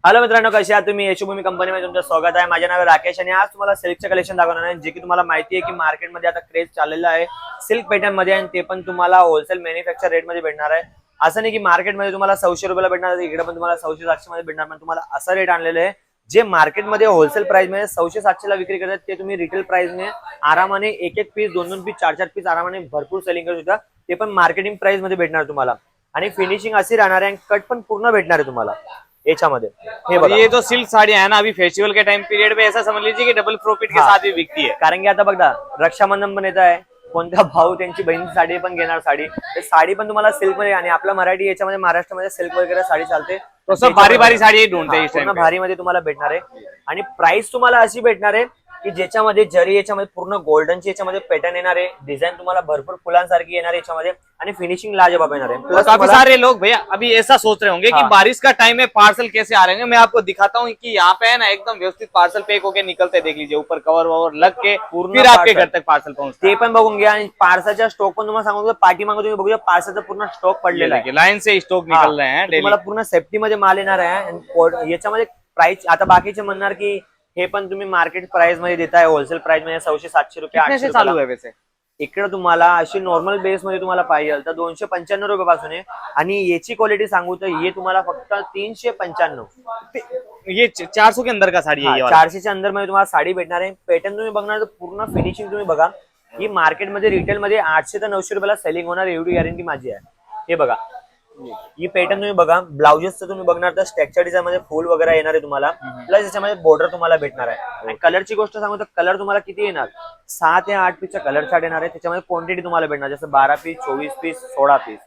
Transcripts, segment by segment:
Hello मित्रांनो, कसे आहात तुम्ही? यशोभूमी कंपनीमध्ये तुमचं स्वागत आहे. माझे नाव राकेश आणि आज तुम्हाला सिल्कचं कलेक्शन दाखवणार आहे, जे की तुम्हाला माहिती आहे की मार्केटमध्ये आता क्रेज चाललेला आहे सिल्क पॅटर्न मध्ये, आणि ते पण तुम्हाला होलसेल मॅन्युफॅक्चर रेट मध्ये भेटणार आहे. असं नाही की मार्केटमध्ये तुम्हाला 100 रुपयाला भेटणार, इकडे पण तुम्हाला 100-700 मध्ये भेटणार. पण तुम्हाला असं रेट आणलेलं आहे जे मार्केटमध्ये होलसेल प्राइस मध्ये 100-700 ला विक्री करतात, ते तुम्ही रिटेल प्राइस ने आरामाने एक पीस, 2 पीस, 4 पीस आरामाने भरपूर सेलिंग करू शकता. ते पण मार्केटिंग प्राइस मध्ये भेटणार तुम्हाला, आणि फिनिशिंग अशी राहणार आहे, कट पण पूर्ण भेटणार आहे तुम्हाला याच्यामध्ये. हे बघा, ये जो सिल्क साड़ी है ना, अभी फेस्टिवल के टाइम पीरियड में ऐसा समझ लीजिए कि डबल प्रॉफिट के साथ भी बिकती है. कारण की आता बघा रक्षाबंधन पण येत आहे, कोणत्या भाऊ त्यांची बहिणीची साडी पण घेणार साडी, तर साडी पण तुम्हाला सिल्क मध्ये, आणि आपला मराठी याच्यामध्ये महाराष्ट्रामध्ये सिल्क वगैरे साडी चालते, तो सब भारी भारी साड़ी ढूंढते हैं इस टाइम पे. भारी मध्ये तुम्हाला भेटणार आहे. आणि प्राइस तुम्हाला अशी भेटणार आहे की ज्याच्यामध्ये जरी याच्यामध्ये पूर्ण गोल्डनची याच्यामध्ये पॅटर्न येणार आहे, डिझाईन तुम्हाला भरपूर फुलांसारखी येणार आहे याच्यामध्ये, आणि फिनिशिंग लाजवाब येणार आहे. तो काफी सारे लोग भैया अभी ऐसा सोच रहे होंगे कि बारिश का टाइम है, पार्सल कैसे आ रहे हैं. मैं आपको दिखाता हूँ कि यहाँ पे है ना एकदम व्यवस्थित पार्सल पैक होके निकलते, देख लीजिए ऊपर कवर ववर लग के पूर्ण फिर आपके घर तक पार्सल पहुंचते. ते पण बघून घ्या. आणि पार्सलचा स्टॉक पण तुम्हाला सांगू, पाठी मागं तुम्ही बघूया पार्सलचा पूर्ण स्टॉक पडलेला आहे, लाइन से स्टॉक निकल रहे हैं. तुम्हाला पूर्ण सेफ्टी मध्ये माल येणार आहे. आणि याच्यामध्ये प्राइस आता बाकीचे म्हणणार की हे पण तुम्ही मार्केट प्राइस मध्ये देताय, होलसेल प्राइस मध्ये 100-700 रुपये, 800 चालू है वैसे. इकडे तुम्हाला अशी नॉर्मल बेस मध्ये तुम्हाला पाहिजे तर 295 रुपयापासून आहे. आणि याची क्वालिटी सांगू तर हे तुम्हाला फक्त 395. ये 400 के अंदर का साड़ी है ये वाला. 400च्या अंदर मध्ये तुम्हाला साडी भेटणार आहे. पॅटर्न तुम्ही बघणार तर पूर्ण फिनिशिंग तुम्ही बघा. ही मार्केटमध्ये रिटेल मध्ये 800 ते 900 रुपयाला सेलिंग होणार, एवढी गॅरंटी माझी आहे. हे बघा, ही पॅटर्न तुम्ही बघा. ब्लाउजेसचं तुम्ही बघणार तर स्ट्रक्चर डिझाइन मध्ये फुल वगैरे येणार आहे तुम्हाला, प्लस याच्यामध्ये बॉर्डर तुम्हाला भेटणार आहे. आणि कलरची गोष्ट सांगू तर कलर तुम्हाला किती येणार, 6 ते 8 पीसचा कलर चार्ट येणार आहे. त्याच्यामध्ये क्वांटिटी तुम्हाला भेटणार, जसं 12 पीस, 24 पीस, 16 पीस.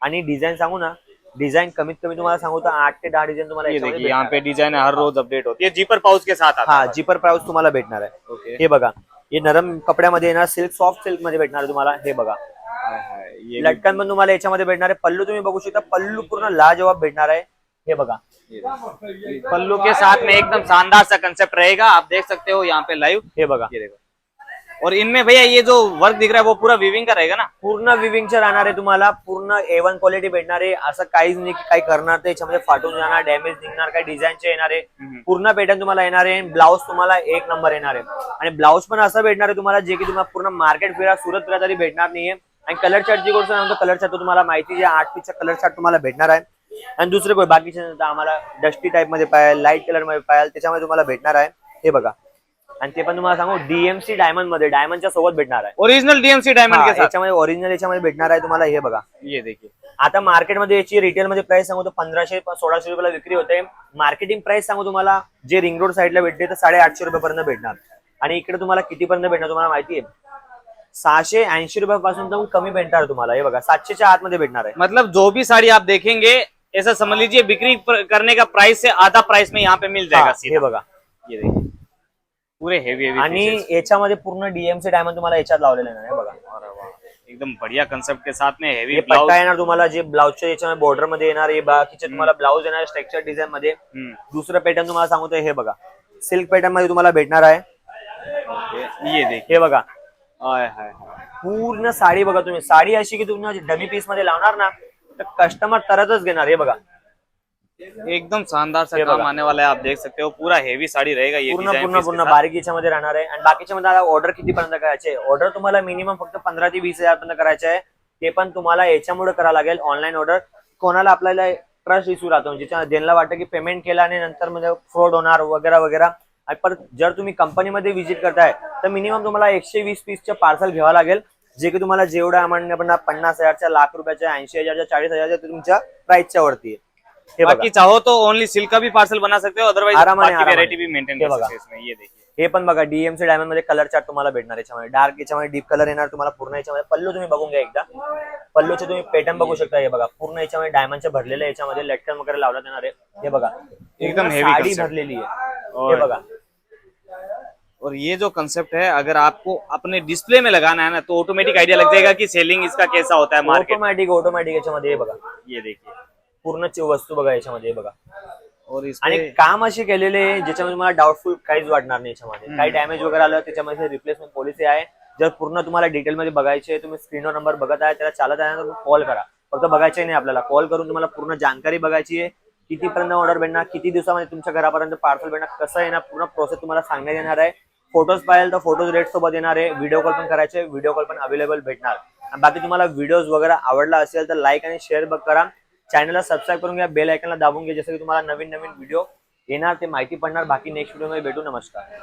आणि डिझाईन सांगू ना, डिझाइन कमीत कमी तुम्हाला सांगू तर 8 ते 10 डिझाइन तुम्हाला ये देखिए यहाँ पे डिजाइन हर रोज अपडेट होती है. जीपर पाउच के साथ आता है. जीपर पाउच तुम्हाला भेटणार आहे. हे बघा, हे नरम कपड्यामध्ये येणार, सिल्क सॉफ्ट सिल्क मध्ये भेटणार आहे तुम्हाला. हे बघा, लटकन पण तुम्हाला याच्यामध्ये भेटणार आहे. पल्लू तुम्ही बघू शकता, पल्लू पूर्ण लाजवाब भेटणार आहे. हे बघा, पल्लू के साथ में एकदम शानदार सा कंसेप्ट रहेगा. आप देख सकते हो यहाँ पे लाइव. हे बघा, ये देखो. और इनमें भैया ये जो वर्क दिख रहा है वो पूरा विविंग का रहेगा ना. पूर्ण विविंगचं राहणार आहे तुम्हाला, पूर्ण A1 क्वालिटी भेटणार आहे. असं काहीच नाही की काही करणार तर याच्यामध्ये फाटून जाणार, डॅमेज निघणार, काही डिझाईनचे येणार आहे. पूर्ण पॅटर्न तुम्हाला येणार आहे. ब्लाऊज तुम्हाला 1 नंबर येणार आहे. आणि ब्लाऊज पण असं भेटणार आहे तुम्हाला जे की तुम्हाला पूर्ण मार्केट फिरा, सुरत फिरा तरी भेटणार नाहीये. आणि कलर चार्टची गोष्ट सांगतो, कलर चार्ट तुम्हाला माहिती आहे, 8 पीसचा कलर चार्ट तुम्हाला भेटणार आहे. आणि दुसरे कोण बाकीचे आम्हाला डस्टी टाइप मध्ये पाहिजे, लाईट कलर मध्ये पाहिजे, त्याच्यामध्ये तुम्हाला भेटणार आहे. हे बघा, आणि ते पण तुम्हाला सांगू DMC डायमंड मध्ये, डायमंडच्या सोबत भेटणार आहे. ओरिजिनल DMC डायमंड के साथ याच्यामध्ये ओरिजिनल याच्यामध्ये भेटणार आहे तुम्हाला. हे बघा, ये देखिए. आता मार्केटमध्ये याची रिटेल मध्ये प्राइस सांगू तर 1500-1600 रुपयाला विक्री होते. मार्केटिंग प्राइस सांगू तुम्हाला, जे रिंग रोड साईडला भेटते तर 850 रुपयापर्यंत भेटणार. आणि इकडे तुम्हाला कितीपर्यंत भेटणार तुम्हाला माहिती आहे, 680 रुपयापासून तर कमी भेटणार तुम्हाला. हे बघा, 700च्या आतमध्ये भेटणार आहे. मतलब जो भी साड़ी आप देखेंगे ऐसा समझ लीजिए बिक्री करने का प्राइस से आधा प्राइस में यहाँ पे मिल जाएगा. हे बघा, ये देखिए पूरे हेवी आणि याच्यामध्ये पूर्ण DMC डायमंड तुम्हाला याच्यात लावलेलं आहे. बघा, एकदम बढ़िया कंसेप्ट के साथ में हेवी पट्टा येणार तुम्हाला, जे ब्लाउजच्या याच्यामध्ये बॉर्डर मध्ये येणार आहे. बाकीचे तुम्हाला ब्लाउज येणार स्ट्रक्चर डिझाइन मध्ये. दुसरं पॅटर्न तुम्हाला सांगतो, हे बघा, सिल्क पॅटर्न मध्ये तुम्हाला भेटणार आहे. ये देखिए. हे बघा, हाय हाय. पूर्ण साडी बघा तुम्ही. साडी अशी की तुम्ही डमी पीस मध्ये लावणार ना तर कस्टमर तरतच घेणार. हे बघा, एकदम शानदार सा काम आने वाला है. आप देख सकते हो पूरा हेवी साड़ी रहेगा. ये पूर्ण बारीक याच्यामध्ये राहणार आहे. आणि बाकीच्या मध्ये ऑर्डर कितीपर्यंत करायचे, ऑर्डर तुम्हाला मिनिमम फक्त 15 ते 20 हजार पर्यंत करायचे आहे. ते पण तुम्हाला याच्यामुळे करावं लागेल ऑनलाईन ऑर्डर. कोणाला आपल्याला ट्रस्ट इश्यू राहतो, ज्याच्या ज्यांना वाटतं की पेमेंट केला आणि नंतर म्हणजे फ्रॉड होणार वगैरे वगैरे. पण जर तुम्ही कंपनीमध्ये व्हिजिट करताय तर मिनिमम तुम्हाला 120 पीसचे पार्सल घ्यावं लागेल, जे की तुम्हाला जेवढा अमाऊंट आपण 50,000च्या, लाख रुपयाच्या, 80,000च्या, 40,000च्या तुमच्या प्राइसच्या वरती आहे. बाकी चाहो तो ओनली सिल्क का भी पार्सल बना सकते हो, अदरवाइज बाकी वैरायटी भी मेंटेन कर सकते हो इसमें. ये देखिए, हे पण बघा, DMC डायमंड मध्ये कलर चार्ट तुम्हाला भेटणार. याच्यामध्ये डार्क, याच्यामध्ये डीप कलर येणार तुम्हाला. पूर्ण याच्यामध्ये पल्लू तुम्ही बघून घ्या एकदा, पल्लूचे तुम्ही पॅटर्न बघू शकता. हे बघा, पूर्ण याच्यामध्ये डायमंडचे भरलेले, याच्यामध्ये लटकन वगैरे लावण्यात येणार आहे. हे बघा, एकदम हेवी साडी भरलेली आहे. हे बघा, और ये जो कंसेप्ट है, अगर आपको अपने डिस्प्ले में लगाना है ना तो ऑटोमेटिक आइडिया लग जाएगा कि सेलिंग इसका कैसा होता है मार्केट. ऑटोमॅटिक याच्यामध्ये. हे बघा, ये देखिए पूर्ण वस्तू बघा याच्यामध्ये. हे बघा, और आणि काम असे केलेले ज्याच्यामध्ये तुम्हाला डाऊटफुल काहीच वाटणार नाही. याच्यामध्ये काही डॅमेज वगैरे आलं त्याच्यामध्ये रिप्लेसमेंट पॉलिसी आहे. जर पूर्ण तुम्हाला डिटेलमध्ये बघायचे, तुम्ही स्क्रीनवर नंबर बघत आहे, त्याला चालत आहे तर कॉल करा. फक्त बघायचे नाही आपल्याला, कॉल करून तुम्हाला पूर्ण जानकारी बघायची आहे. कितीपर्यंत ऑर्डर भेटणार, किती दिवसामध्ये तुमच्या घरापर्यंत पार्सल भेटणार, कसं येणार, पूर्ण प्रोसेस तुम्हाला सांगण्यात येणार आहे. फोटोज पाहिजे तर फोटोज रेट सोबत येणार आहे. व्हिडिओ कॉल पण करायचे, व्हिडिओ कॉल पण अवेलेबल भेटणार. आणि बाकी तुम्हाला व्हिडिओज वगैरे आवडला असेल तर लाईक आणि शेअर करा. चॅनलला सबस्क्राईब करून घ्या, बेल आयकॉनला दाबून घ्या, जसं की तुम्हाला नवीन नवीन व्हिडिओ येणार ते माहिती पडणार. बाकी नेक्स्ट व्हिडिओ मध्ये भेटू. नमस्कार.